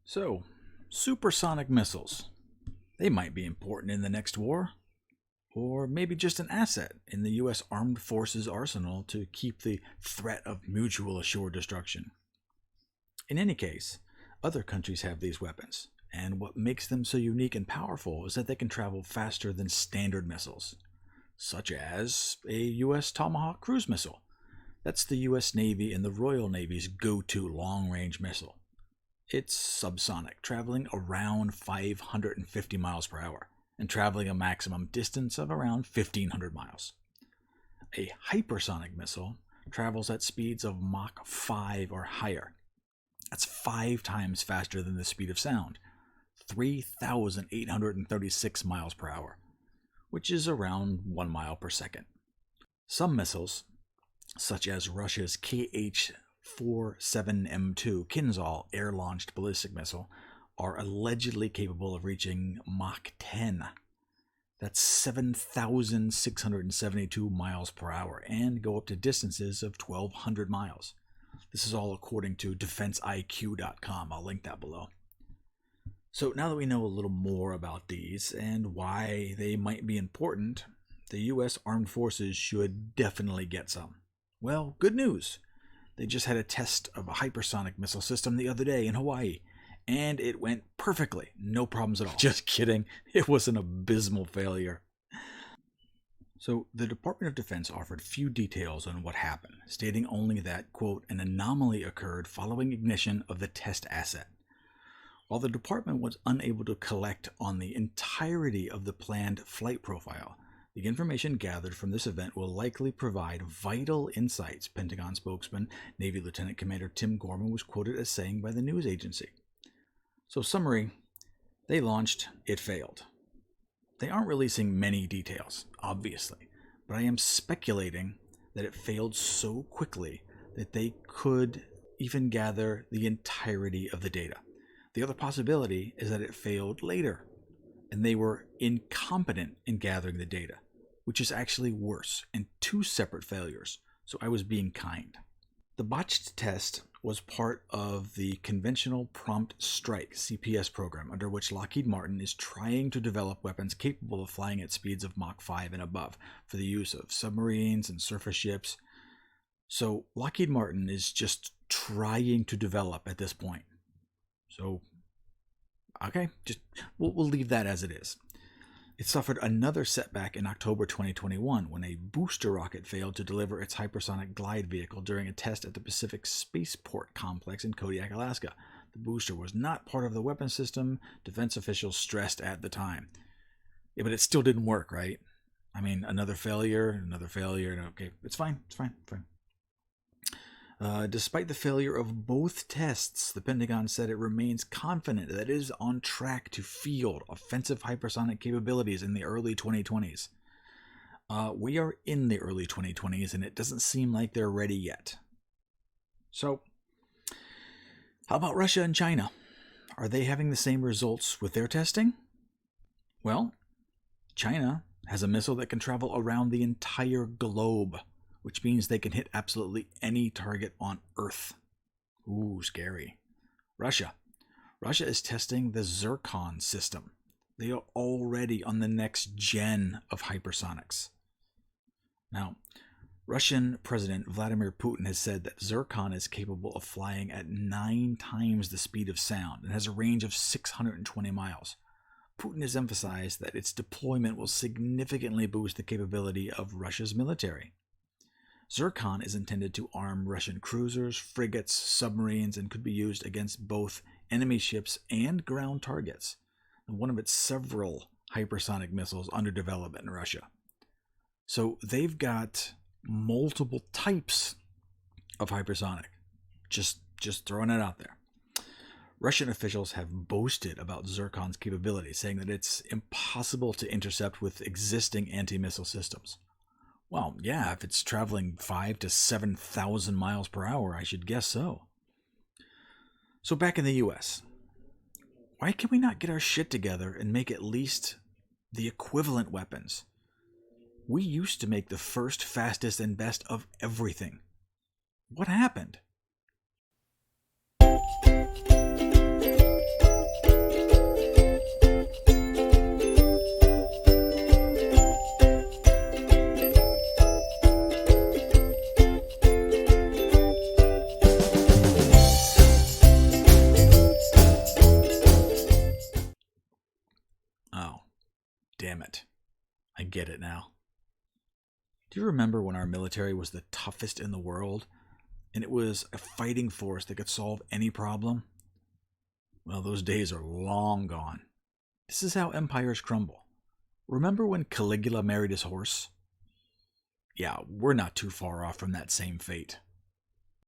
So, supersonic missiles. They might be important in the next war, or maybe just an asset in the U.S. Armed Forces arsenal to keep the threat of mutual assured destruction. In any case, other countries have these weapons, and what makes them so unique and powerful is that they can travel faster than standard missiles, such as a U.S. Tomahawk cruise missile. That's the U.S. Navy and the Royal Navy's go-to long-range missile. It's subsonic, traveling around 550 miles per hour and traveling a maximum distance of around 1,500 miles. A hypersonic missile travels at speeds of Mach 5 or higher. That's 5 times faster than the speed of sound, 3,836 miles per hour, which is around 1 mile per second. Some missiles, such as Russia's KH-47M2 Kinzhal air-launched ballistic missile, are allegedly capable of reaching Mach 10. That's 7,672 miles per hour and go up to distances of 1,200 miles. This is all according to DefenseIQ.com. I'll link that below. So now that we know a little more about these and why they might be important, the U.S. Armed Forces should definitely get some. Well, good news. They just had a test of a hypersonic missile system the other day in Hawaii, and it went perfectly. No problems at all. Just kidding. It was an abysmal failure. So the Department of Defense offered few details on what happened, stating only that, quote, an anomaly occurred following ignition of the test asset. While the department was unable to collect on the entirety of the planned flight profile, the information gathered from this event will likely provide vital insights, Pentagon spokesman Navy Lieutenant Commander Tim Gorman was quoted as saying by the news agency. So summary, they launched, it failed. They aren't releasing many details, obviously, but I am speculating that it failed so quickly that they could even gather the entirety of the data. The other possibility is that it failed later, and they were incompetent in gathering the data, which is actually worse, and 2 separate failures, so I was being kind. The botched test was part of the Conventional Prompt Strike CPS program, under which Lockheed Martin is trying to develop weapons capable of flying at speeds of Mach 5 and above for the use of submarines and surface ships. So Lockheed Martin is just trying to develop at this point. So, okay, we'll leave that as it is. It suffered another setback in October 2021 when a booster rocket failed to deliver its hypersonic glide vehicle during a test at the Pacific Spaceport Complex in Kodiak, Alaska. The booster was not part of the weapon system, defense officials stressed at the time. Yeah, but it still didn't work, right? I mean, another failure. Okay, it's fine. Despite the failure of both tests, the Pentagon said it remains confident that it is on track to field offensive hypersonic capabilities in the early 2020s. We are in the early 2020s, and it doesn't seem like they're ready yet. So, how about Russia and China? Are they having the same results with their testing? Well, China has a missile that can travel around the entire globe, which means they can hit absolutely any target on Earth. Ooh, scary. Russia is testing the Zircon system. They are already on the next gen of hypersonics. Now, Russian President Vladimir Putin has said that Zircon is capable of flying at 9 times the speed of sound and has a range of 620 miles. Putin has emphasized that its deployment will significantly boost the capability of Russia's military. Zircon is intended to arm Russian cruisers, frigates, submarines, and could be used against both enemy ships and ground targets. One of its several hypersonic missiles under development in Russia. So they've got multiple types of hypersonic. Just throwing it out there. Russian officials have boasted about Zircon's capabilities, saying that it's impossible to intercept with existing anti-missile systems. Well, yeah, if it's traveling 5,000 to 7,000 miles per hour, I should guess so. So back in the U.S., why can we not get our shit together and make at least the equivalent weapons? We used to make the first, fastest, and best of everything. What happened? I get it now. Do you remember when our military was the toughest in the world, and it was a fighting force that could solve any problem? Well, those days are long gone. This is how empires crumble. Remember when Caligula married his horse? Yeah, we're not too far off from that same fate.